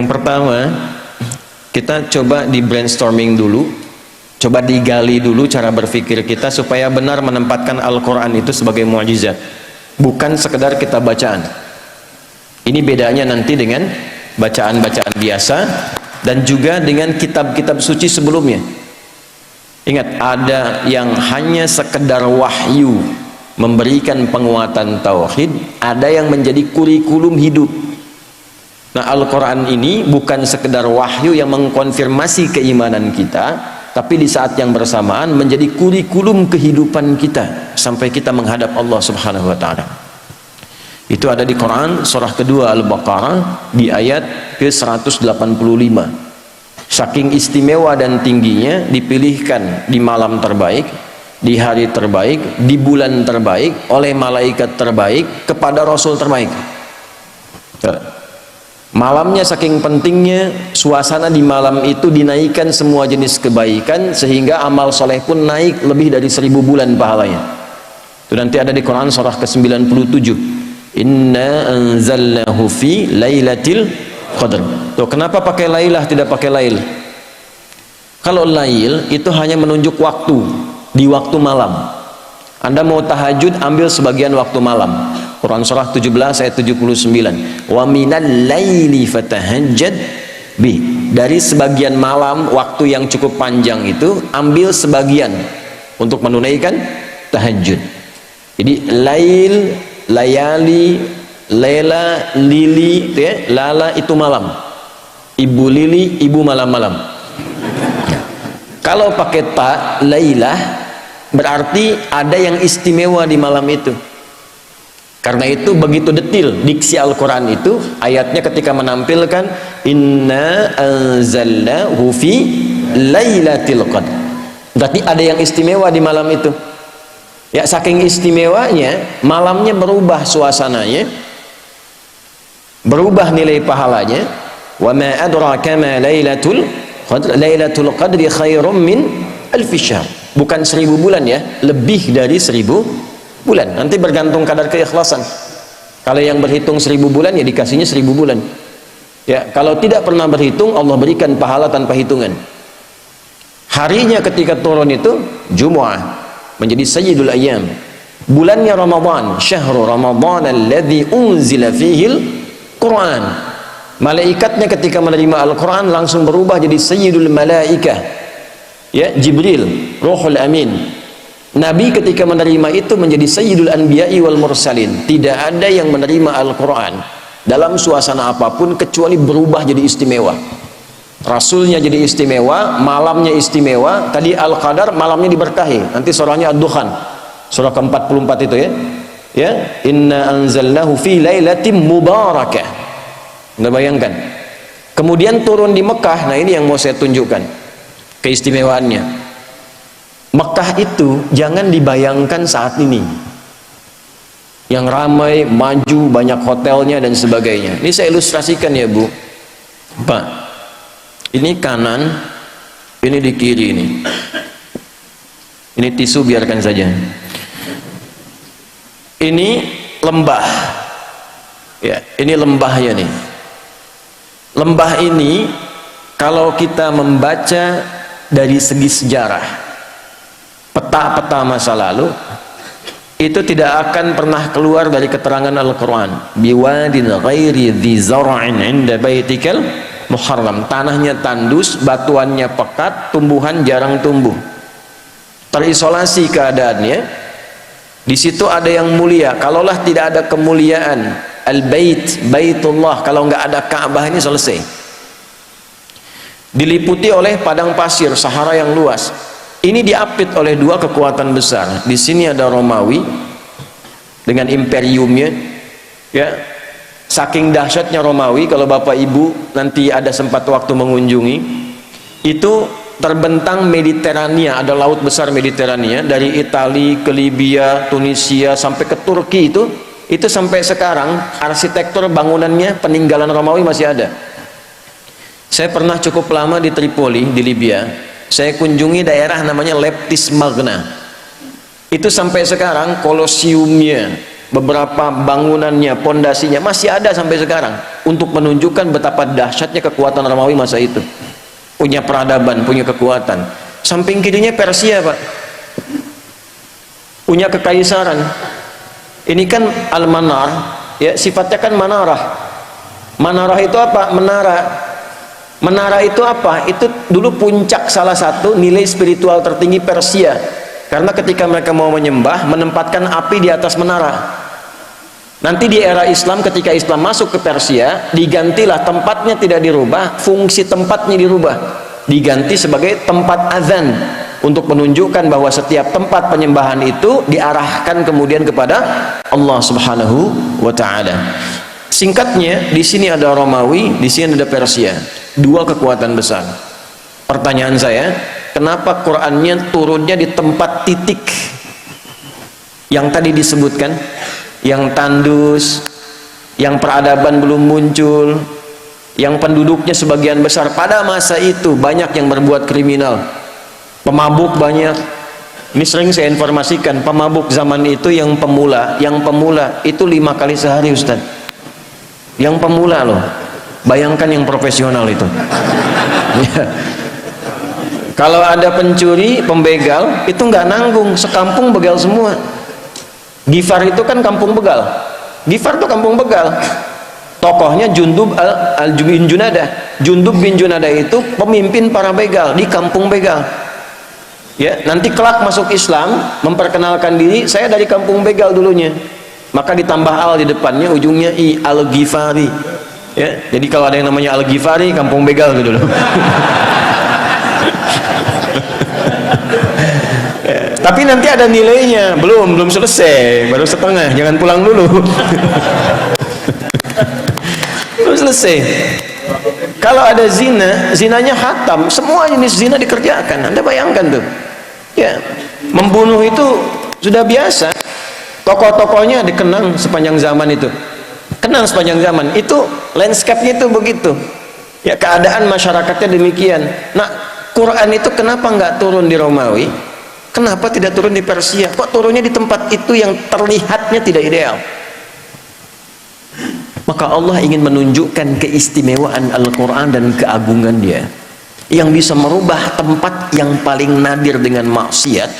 Yang pertama, kita coba di brainstorming dulu, coba digali dulu cara berpikir kita supaya benar menempatkan Al-Quran itu sebagai mukjizat, bukan sekedar kita bacaan. Ini bedanya nanti dengan bacaan-bacaan biasa dan juga dengan kitab-kitab suci sebelumnya. Ingat, ada yang hanya sekedar wahyu memberikan penguatan tauhid, ada yang menjadi kurikulum hidup. Nah, Al-Quran ini bukan sekedar wahyu yang mengkonfirmasi keimanan kita, tapi di saat yang bersamaan menjadi kurikulum kehidupan kita sampai kita menghadap Allah Subhanahu wa Ta'ala. Itu ada di Quran surah kedua Al-Baqarah di ayat ke-185. Saking istimewa dan tingginya, dipilihkan di malam terbaik, di hari terbaik, di bulan terbaik, oleh malaikat terbaik, kepada Rasul terbaik. Malamnya saking pentingnya, suasana di malam itu dinaikkan semua jenis kebaikan, sehingga amal soleh pun naik lebih dari 1000 bulan pahalanya. Itu nanti ada di Quran surah ke-97. Inna anzalnahu fi lailatul qadr. Tuh, kenapa pakai lailah tidak pakai lail? Kalau lail itu hanya menunjuk waktu, di waktu malam. Anda mau tahajud, ambil sebagian waktu malam. Quran surah 17 ayat 79. Wa minal laili fatahajjad bi. Dari sebagian malam, waktu yang cukup panjang itu, ambil sebagian untuk menunaikan tahajud. Jadi lail, layali, lela, lili, itu ya, lala itu malam. Ibu lili, ibu malam-malam. Kalau pakai ta, lailah, berarti ada yang istimewa di malam itu. Karena itu begitu detil diksi Al-Quran itu, ayatnya ketika menampilkan inna anzalnahu fi lailatul qadr, berarti ada yang istimewa di malam itu. Ya, saking istimewanya, malamnya berubah suasananya, berubah nilai pahalanya. Wa ma adraka ma lailatul qadr, lailatul qadri khairum min alfi syahr. Bukan 1000 bulan ya, lebih dari 1000 bulan. Nanti bergantung kadar keikhlasan. Kalau yang berhitung 1000 bulan, ya dikasihnya 1000 bulan. Ya, kalau tidak pernah berhitung, Allah berikan pahala tanpa hitungan. Harinya ketika turun itu Jumu'ah, menjadi sayyidul ayyam. Bulannya Ramadan, syahrul Ramadan alladzi unzila fihil Quran. Malaikatnya ketika menerima Al-Quran langsung berubah jadi sayyidul malaikah. Ya, Jibril, Ruhul Amin. Nabi ketika menerima itu menjadi sayyidul anbiya'i wal mursalin. Tidak ada yang menerima Al-Quran dalam suasana apapun kecuali berubah jadi istimewa. Rasulnya jadi istimewa, malamnya istimewa. Tadi Al-Qadar, malamnya diberkahi. Nanti surahnya Ad-Dukhan, surah ke-44 itu ya. Ya, inna anzalnahu fi lailatin mubarakah. Anda bayangkan. Kemudian turun di Mekah. Nah, ini yang mau saya tunjukkan keistimewaannya. Mekah itu jangan dibayangkan saat ini yang ramai, maju, banyak hotelnya dan sebagainya. Ini saya ilustrasikan ya Bu, Pak. Ini kanan, ini di kiri ini. Ini tisu, biarkan saja. Ini lembah. Ya, ini lembahnya nih. Lembah ini kalau kita membaca dari segi sejarah, peta-peta masa lalu, itu tidak akan pernah keluar dari keterangan Al-Quran. Biwadin ghairi dhi zar'in 'inda baitikal muharram. Tanahnya tandus, batuannya pekat, tumbuhan jarang tumbuh. Terisolasi keadaannya. Di situ ada yang mulia. Kalaulah tidak ada kemuliaan Al-Bait, Baitullah, kalau nggak ada Ka'bah, ini selesai. Diliputi oleh padang pasir, Sahara yang luas. Ini diapit oleh dua kekuatan besar. Di sini ada Romawi dengan imperiumnya, ya. Saking dahsyatnya Romawi, kalau Bapak Ibu nanti ada sempat waktu mengunjungi, itu terbentang Mediterania, ada laut besar Mediterania, dari Italia ke Libya, Tunisia sampai ke Turki. Itu sampai sekarang arsitektur bangunannya peninggalan Romawi masih ada. Saya pernah cukup lama di Tripoli di Libya. Saya kunjungi daerah namanya Leptis Magna. Itu sampai sekarang kolosiumnya, beberapa bangunannya, pondasinya masih ada sampai sekarang untuk menunjukkan betapa dahsyatnya kekuatan Romawi masa itu. Punya peradaban, punya kekuatan. Samping kirinya Persia, Pak, punya kekaisaran. Ini kan Al-Manar, ya, sifatnya kan manarah. Manarah itu apa? Menara. Menara itu apa? Itu dulu puncak salah satu nilai spiritual tertinggi Persia. Karena ketika mereka mau menyembah, menempatkan api di atas menara. Nanti di era Islam, ketika Islam masuk ke Persia, digantilah, tempatnya tidak dirubah, fungsi tempatnya dirubah, diganti sebagai tempat azan, untuk menunjukkan bahwa setiap tempat penyembahan itu diarahkan kemudian kepada Allah Subhanahu wa Ta'ala. Singkatnya, di sini ada Romawi, di sini ada Persia, dua kekuatan besar. Pertanyaan saya, kenapa Qur'annya turunnya di tempat titik yang tadi disebutkan, yang tandus, yang peradaban belum muncul, yang penduduknya sebagian besar pada masa itu banyak yang berbuat kriminal, pemabuk banyak. Ini sering saya informasikan, pemabuk zaman itu yang pemula itu 5 kali sehari, Ustaz. Yang pemula loh, bayangkan yang profesional itu. Ya. Kalau ada pencuri, pembegal, itu nggak nanggung, sekampung begal semua. Gifar itu kan kampung begal. Gifar itu kampung begal. Tokohnya Jundub bin Junadah. Jundub bin Junadah itu pemimpin para begal di kampung begal. Ya, nanti kelak masuk Islam, memperkenalkan diri, saya dari kampung begal dulunya. Maka ditambah al di depannya, ujungnya i, Al-Ghifari. Ya, jadi kalau ada yang namanya Al-Ghifari, kampung begal gitu loh. Tapi nanti ada nilainya, belum selesai, baru setengah, jangan pulang dulu. Belum selesai. Kalau ada zina, zinanya hatam, semua jenis zina dikerjakan. Anda bayangkan tuh, ya, membunuh itu sudah biasa. Tokoh-tokohnya dikenang sepanjang zaman itu, kenang sepanjang zaman itu, landscape-nya itu begitu. Ya, keadaan masyarakatnya demikian. Nah, Quran itu kenapa nggak turun di Romawi? Kenapa tidak turun di Persia? Kok turunnya di tempat itu yang terlihatnya tidak ideal? Maka Allah ingin menunjukkan keistimewaan Al-Quran dan keagungan dia, yang bisa merubah tempat yang paling nadir dengan maksiat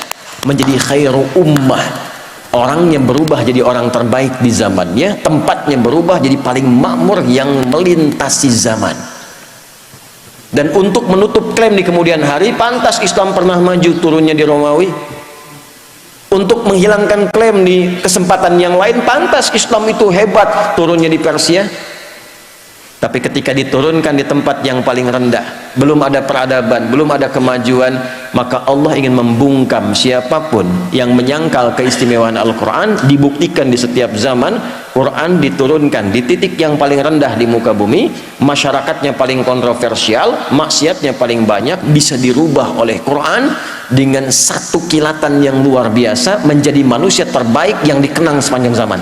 menjadi khairu ummah. Orangnya berubah jadi orang terbaik di zamannya, tempatnya berubah jadi paling makmur yang melintasi zaman. Dan untuk menutup klaim di kemudian hari, pantas Islam pernah maju turunnya di Romawi. Untuk menghilangkan klaim di kesempatan yang lain, pantas Islam itu hebat turunnya di Persia. Tapi ketika diturunkan di tempat yang paling rendah, belum ada peradaban, belum ada kemajuan, maka Allah ingin membungkam siapapun yang menyangkal keistimewaan Al-Quran. Dibuktikan di setiap zaman, Quran diturunkan di titik yang paling rendah di muka bumi, masyarakatnya paling kontroversial, maksiatnya paling banyak, bisa dirubah oleh Quran dengan satu kilatan yang luar biasa, menjadi manusia terbaik yang dikenang sepanjang zaman.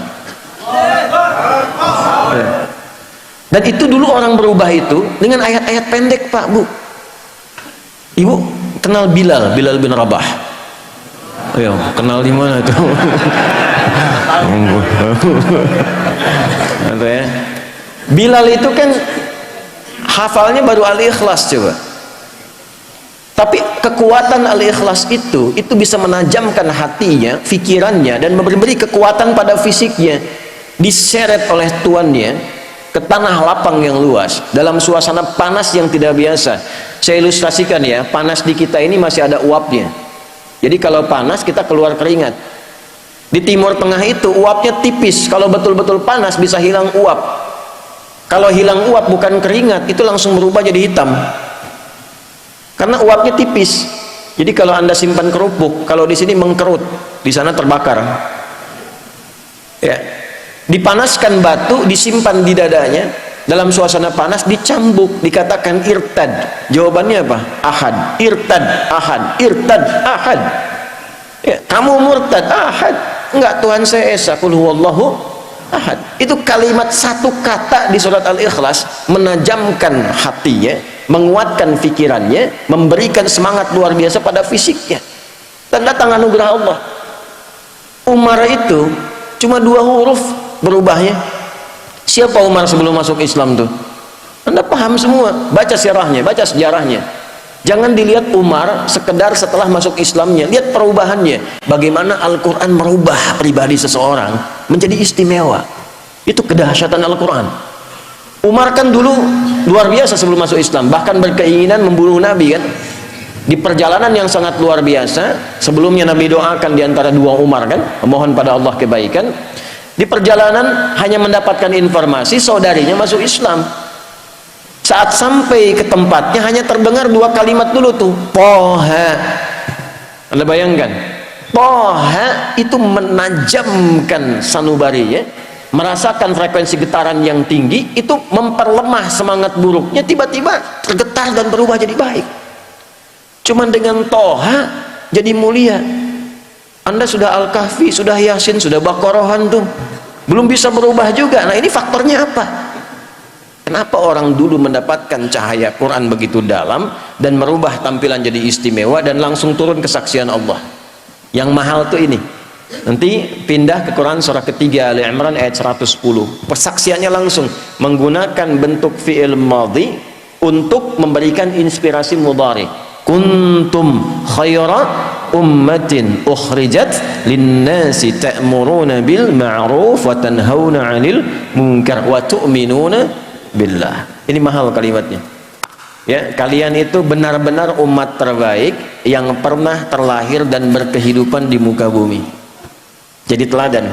Dan itu dulu orang berubah itu dengan ayat-ayat pendek, Pak, Bu. Ibu kenal Bilal bin Rabah? Ayo, kenal di mana tuh? Ya. Bilal itu kan hafalnya baru Al-Ikhlas, coba. Tapi kekuatan Al-Ikhlas itu bisa menajamkan hatinya, pikirannya, dan memberi kekuatan pada fisiknya. Diseret oleh tuannya ke tanah lapang yang luas, dalam suasana panas yang tidak biasa. Saya ilustrasikan ya, panas di kita ini masih ada uapnya. Jadi kalau panas kita keluar keringat. Di Timur Tengah itu uapnya tipis, kalau betul-betul panas bisa hilang uap. Kalau hilang uap bukan keringat, itu langsung berubah jadi hitam, karena uapnya tipis. Jadi kalau Anda simpan kerupuk, kalau di sini mengkerut, di sana terbakar. Ya, dipanaskan batu, disimpan di dadanya dalam suasana panas, dicambuk, dikatakan irtad. Jawabannya apa? Ahad. Irtad, ahad. Irtad, ahad. Ya, kamu murtad, ahad. Enggak, Tuhan saya esa, qul huwallahu ahad. Itu kalimat satu kata di surat Al-Ikhlas menajamkan hatinya, menguatkan pikirannya, memberikan semangat luar biasa pada fisiknya. Dan datang anugerah Allah. Umar itu cuma 2 huruf berubahnya. Siapa Umar sebelum masuk Islam tuh? Anda paham semua, baca sirahnya, baca sejarahnya. Jangan dilihat Umar sekedar setelah masuk Islamnya, lihat perubahannya, bagaimana Al-Quran merubah pribadi seseorang menjadi istimewa. Itu kedahsyatan Al-Quran. Umar kan dulu luar biasa sebelum masuk Islam, bahkan berkeinginan membunuh Nabi kan. Di perjalanan yang sangat luar biasa, sebelumnya Nabi doakan diantara 2 Umar kan, memohon pada Allah kebaikan. Di perjalanan hanya mendapatkan informasi saudarinya masuk Islam. Saat sampai ke tempatnya hanya terdengar 2 kalimat dulu tuh, Toha. Anda bayangkan, Toha itu menajamkan sanubari ya, merasakan frekuensi getaran yang tinggi, itu memperlemah semangat buruknya, tiba-tiba tergetar dan berubah jadi baik. Cuman dengan Toha jadi mulia. Anda sudah Al-Kahfi, sudah Yasin, sudah Baqarahan tuh, belum bisa berubah juga. Nah ini faktornya apa? Kenapa orang dulu mendapatkan cahaya Quran begitu dalam dan merubah tampilan jadi istimewa dan langsung turun kesaksian Allah? Yang mahal tuh ini. Nanti pindah ke Quran surah ketiga Ali Imran ayat 110. Persaksiannya langsung menggunakan bentuk fi'il madhi untuk memberikan inspirasi mudhari. Kuntum khaira ummatin ukhrijat linnasi ta'muruna bil ma'ruf wa tanhauna 'anil munkar wa tu'minuna billah. Ini mahal kalimatnya. Ya, kalian itu benar-benar umat terbaik yang pernah terlahir dan berkehidupan di muka bumi. Jadi teladan.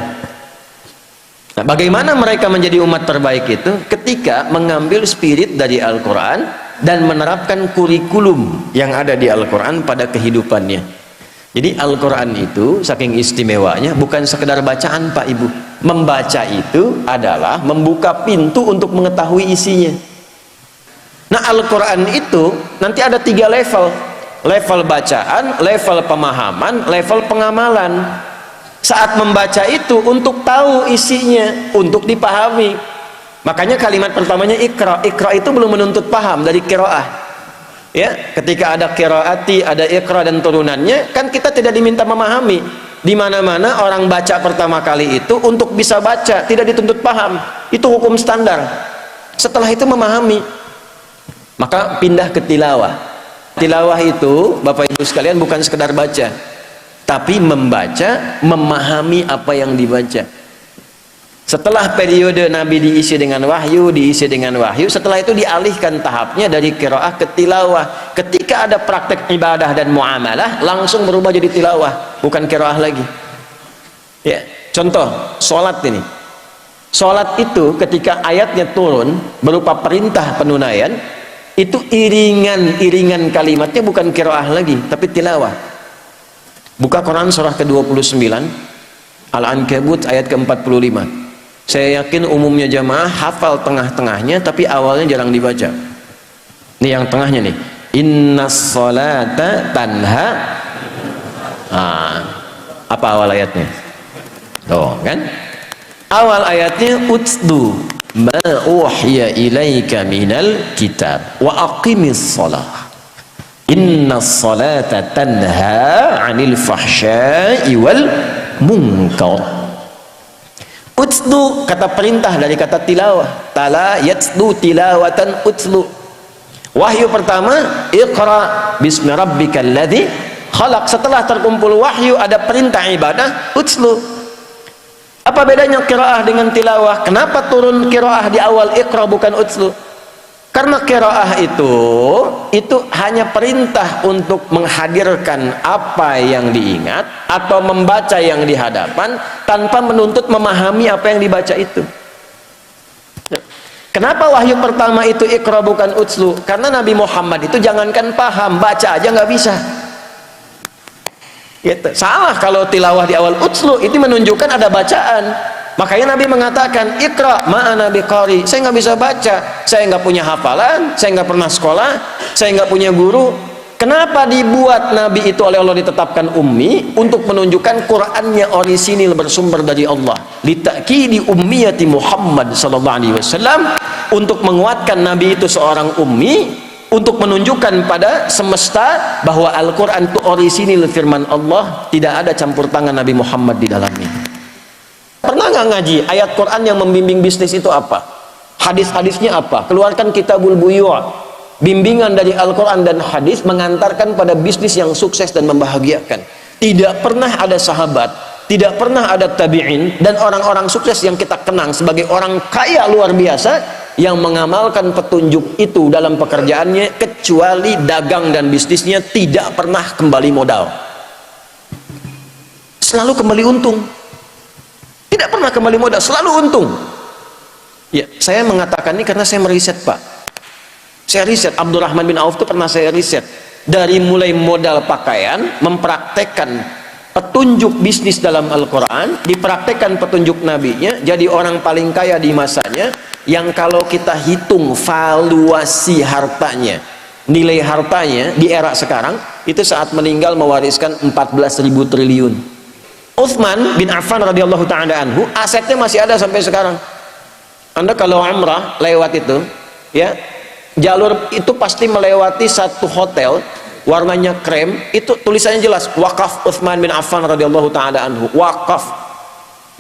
Nah, bagaimana mereka menjadi umat terbaik itu? Ketika mengambil spirit dari Al-Quran dan menerapkan kurikulum yang ada di Al-Quran pada kehidupannya. Jadi Al-Quran itu saking istimewanya bukan sekedar bacaan Pak Ibu. Membaca itu adalah membuka pintu untuk mengetahui isinya. Nah Al-Quran itu nanti ada 3 level. Level bacaan, level pemahaman, level pengamalan. Saat membaca itu untuk tahu isinya, untuk dipahami. Makanya kalimat pertamanya ikra. Ikra itu belum menuntut paham dari qiraah. Ya, ketika ada qiraati, ada ikra dan turunannya, kan kita tidak diminta memahami. Di mana-mana orang baca pertama kali itu untuk bisa baca, tidak dituntut paham. Itu hukum standar. Setelah itu memahami. Maka pindah ke tilawah. Tilawah itu, Bapak Ibu sekalian, bukan sekedar baca, tapi membaca, memahami apa yang dibaca. Setelah periode Nabi diisi dengan wahyu, setelah itu dialihkan tahapnya dari qiraah ke tilawah. Ketika ada praktek ibadah dan muamalah, langsung berubah jadi tilawah, bukan qiraah lagi. Ya, contoh, sholat ini. Sholat itu ketika ayatnya turun berupa perintah penunaian, itu iringan kalimatnya bukan qiraah lagi, tapi tilawah. Buka Quran surah ke-29, Al-Ankabut ayat ke-45. Saya yakin umumnya jamaah hafal tengah-tengahnya, tapi awalnya jarang dibaca. Ini yang tengahnya nih. Innas salata tanha. Apa awal ayatnya? Tuh kan? Awal ayatnya utsdu ma uhiya ilaika minal kitab wa aqimis salah. Innas salata tanha 'anil fahsya'i wal munkar. Utslu kata perintah dari kata tilawah. Tala yatslu tilawatan utslu. Wahyu pertama, iqra bismi rabbikal ladzi khalaq. Setelah terkumpul wahyu ada perintah ibadah, utslu. Apa bedanya qiraah dengan tilawah? Kenapa turun qiraah di awal iqra bukan utslu? Karena qiraah itu hanya perintah untuk menghadirkan apa yang diingat atau membaca yang di hadapan tanpa menuntut memahami apa yang dibaca itu. Kenapa wahyu pertama itu iqra bukan utslu? Karena Nabi Muhammad itu jangankan paham, baca aja nggak bisa. Gitu. Salah kalau tilawah di awal utslu, itu menunjukkan ada bacaan. Makanya Nabi mengatakan ikra ma'ana biqari. Saya nggak bisa baca, saya nggak punya hafalan, saya nggak pernah sekolah, saya nggak punya guru. Kenapa dibuat Nabi itu oleh Allah ditetapkan ummi? Untuk menunjukkan Qur'annya orisinil, bersumber dari Allah. Litakidi ummiyati Muhammad sallallahu alaihi wasallam, untuk menguatkan Nabi itu seorang ummi, untuk menunjukkan pada semesta bahwa Al-Quran itu orisinil firman Allah, tidak ada campur tangan Nabi Muhammad di dalamnya. Pernah nggak ngaji? Ayat Quran yang membimbing bisnis itu apa? Hadis-hadisnya apa? Keluarkan Kitabul Buyu', bimbingan dari Al-Quran dan hadis mengantarkan pada bisnis yang sukses dan membahagiakan. Tidak pernah ada sahabat, tidak pernah ada tabi'in dan orang-orang sukses yang kita kenang sebagai orang kaya luar biasa yang mengamalkan petunjuk itu dalam pekerjaannya, kecuali dagang dan bisnisnya tidak pernah kembali modal, selalu kembali untung. Tidak pernah kembali modal, selalu untung. Ya, saya mengatakan ini karena saya meriset, Pak. Saya riset, Abdurrahman bin Auf itu pernah saya riset. Dari mulai modal pakaian, mempraktekkan petunjuk bisnis dalam Al-Quran, dipraktekkan petunjuk nabinya, jadi orang paling kaya di masanya, yang kalau kita hitung valuasi hartanya, nilai hartanya di era sekarang, itu saat meninggal mewariskan 14.000 triliun. Utsman bin Affan radhiyallahu ta'ala anhu, asetnya masih ada sampai sekarang. Anda kalau umrah lewat itu, ya, jalur itu pasti melewati satu hotel warnanya krem, itu tulisannya jelas wakaf Utsman bin Affan radhiyallahu ta'ala anhu, wakaf.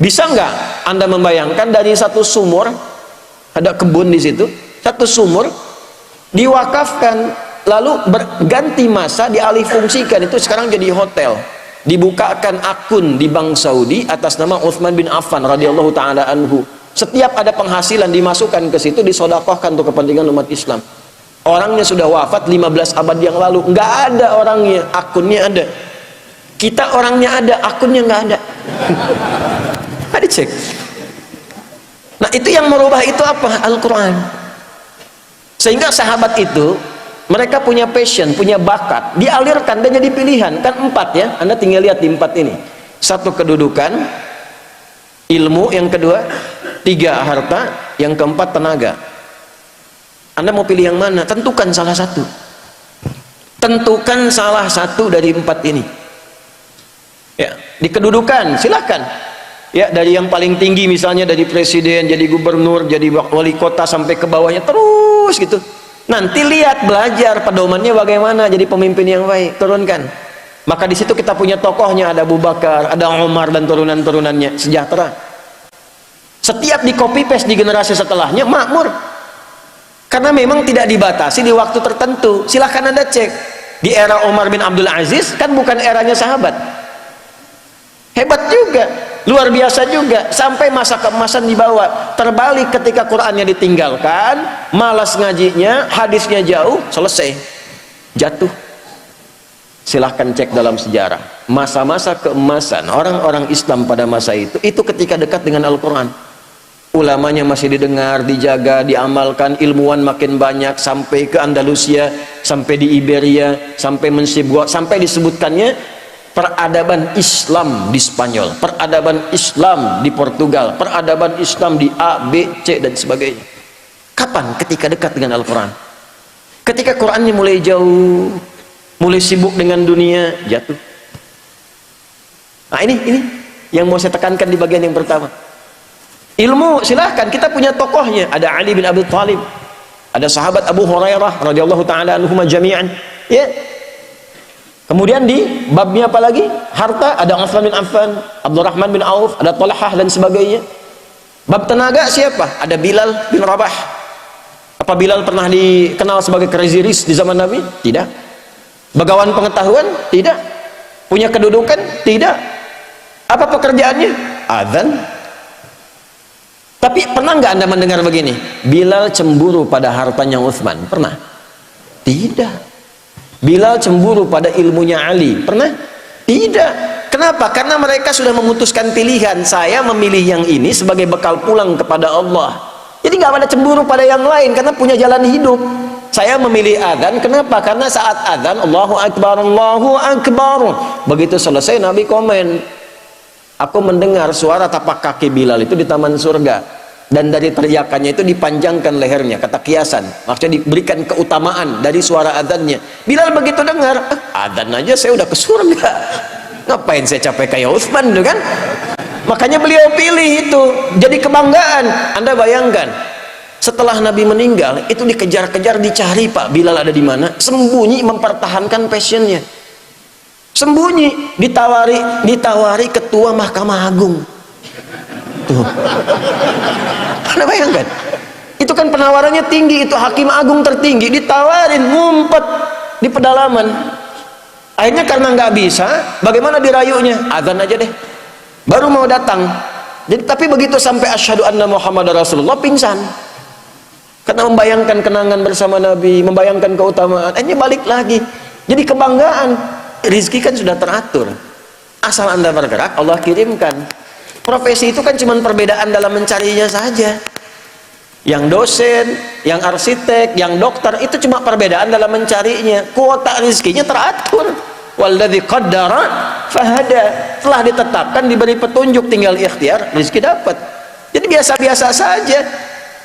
Bisa nggak Anda membayangkan dari satu sumur, ada kebun di situ, satu sumur diwakafkan, lalu berganti masa dialih fungsikan, itu sekarang jadi hotel, dibukakan akun di Bank Saudi atas nama Utsman bin Affan radhiyallahu ta'ala anhu. Setiap ada penghasilan dimasukkan ke situ, disodakohkan untuk kepentingan umat Islam. Orangnya sudah wafat 15 abad yang lalu, nggak ada orangnya, akunnya ada. Kita orangnya ada, akunnya nggak ada. Ada cek. Nah, itu yang merubah itu apa? Al-Quran. Sehingga sahabat itu, mereka punya passion, punya bakat, dialirkan dan jadi pilihan. Kan 4 ya, Anda tinggal lihat di 4 ini. 1 kedudukan, ilmu, yang kedua 3 harta, yang keempat tenaga. Anda mau pilih yang mana? Tentukan salah satu. Tentukan salah satu dari 4 ini. Ya, di kedudukan silakan. Ya, dari yang paling tinggi misalnya dari presiden, jadi gubernur, jadi wali kota sampai ke bawahnya terus gitu. Nanti lihat, belajar pedomannya bagaimana jadi pemimpin yang baik, turunkan. Maka di situ kita punya tokohnya, ada Abu Bakar, ada Umar dan turunan-turunannya, sejahtera. Setiap di copy paste di generasi setelahnya makmur, karena memang tidak dibatasi di waktu tertentu. Silahkan Anda cek di era Umar bin Abdul Aziz, kan bukan eranya sahabat, hebat juga, luar biasa juga, sampai masa keemasan dibawa. Terbalik ketika Qurannya ditinggalkan, malas ngajinya, hadisnya jauh, selesai, jatuh. Silahkan cek dalam sejarah masa-masa keemasan orang-orang Islam pada masa itu ketika dekat dengan Al-Quran. Ulamanya masih didengar, dijaga, diamalkan, ilmuwan makin banyak, sampai ke Andalusia, sampai di Iberia, sampai Mensibwa, sampai disebutkannya peradaban Islam di Spanyol, peradaban Islam di Portugal, peradaban Islam di A, B, C dan sebagainya. Kapan? Ketika dekat dengan Al-Quran. Ketika Qurannya mulai jauh, mulai sibuk dengan dunia, jatuh. Nah, ini yang mau saya tekankan di bagian yang pertama. Ilmu silahkan, kita punya tokohnya, ada Ali bin Abi Thalib, ada sahabat Abu Hurairah radhiyallahu ta'ala anhuma jami'an, ya. Kemudian di babnya apa lagi? Harta, ada Utsman bin Affan, Abdurrahman bin Auf, ada Talhah dan sebagainya. Bab tenaga siapa? Ada Bilal bin Rabah. Apa Bilal pernah dikenal sebagai crazy rich di zaman Nabi? Tidak. Bagawan pengetahuan? Tidak. Punya kedudukan? Tidak. Apa pekerjaannya? Adzan. Tapi pernah nggak Anda mendengar begini? Bilal cemburu pada hartanya Utsman? Pernah? Tidak. Bilal cemburu pada ilmunya Ali? Pernah? Tidak. Kenapa? Karena mereka sudah memutuskan pilihan, saya memilih yang ini sebagai bekal pulang kepada Allah. Jadi nggak ada cemburu pada yang lain, karena punya jalan hidup. Saya memilih adzan, kenapa? Karena saat adzan, Allahu Akbar, Allahu Akbar, begitu selesai Nabi komen, aku mendengar suara tapak kaki Bilal itu di taman surga, dan dari teriakannya itu dipanjangkan lehernya, kata kiasan, maksudnya diberikan keutamaan dari suara adzannya. Bilal begitu dengar, adzan aja saya udah ke surga, ngapain saya capek kayak Utsman itu kan? Makanya beliau pilih itu, jadi kebanggaan. Anda bayangkan, setelah Nabi meninggal, itu dikejar-kejar, dicari Pak Bilal ada di mana, sembunyi mempertahankan passionnya, sembunyi, ditawari ketua Mahkamah Agung. itu. Anda bayangkan, itu kan penawarannya tinggi, itu hakim agung tertinggi ditawarin ngumpet di pedalaman. Akhirnya karena nggak bisa, bagaimana dirayunya? Azan aja deh, baru mau datang. Jadi tapi begitu sampai asyhadu anna Muhammad Rasulullah, pingsan karena membayangkan kenangan bersama Nabi, membayangkan keutamaan. Akhirnya balik lagi. Jadi kebanggaan, rizki kan sudah teratur, asal Anda bergerak Allah kirimkan. Profesi itu kan cuma perbedaan dalam mencarinya saja. Yang dosen, yang arsitek, yang dokter, itu cuma perbedaan dalam mencarinya. Kuota rizkinya teratur. Walladzi qaddara fahada, telah ditetapkan, diberi petunjuk, tinggal ikhtiar, rizki dapat. Jadi biasa-biasa saja.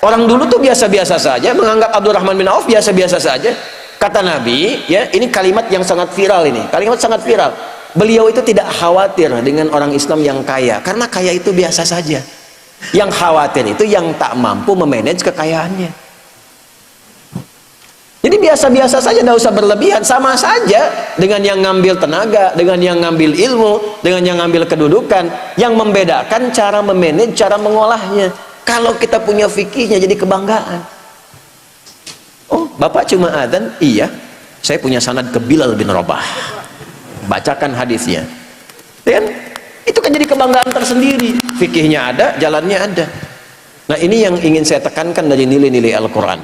Orang dulu tuh biasa-biasa saja, menganggap Abdurrahman bin Auf biasa-biasa saja. Kata Nabi, ya, ini kalimat yang sangat viral ini. Kalimat sangat viral. Beliau itu tidak khawatir dengan orang Islam yang kaya, karena kaya itu biasa saja. Yang khawatir itu yang tak mampu memanage kekayaannya. Jadi biasa-biasa saja, tidak usah berlebihan. Sama saja dengan yang ngambil tenaga, dengan yang ngambil ilmu, dengan yang ngambil kedudukan. Yang membedakan cara memanage, cara mengolahnya. Kalau kita punya fikihnya jadi kebanggaan. Oh, Bapak cuma adzan? Iya, saya punya sanad ke Bilal bin Rabah. Bacakan hadisnya. Dan itu kan jadi kebanggaan tersendiri. Fikihnya ada, jalannya ada. Nah, ini yang ingin saya tekankan dari nilai-nilai Al-Quran.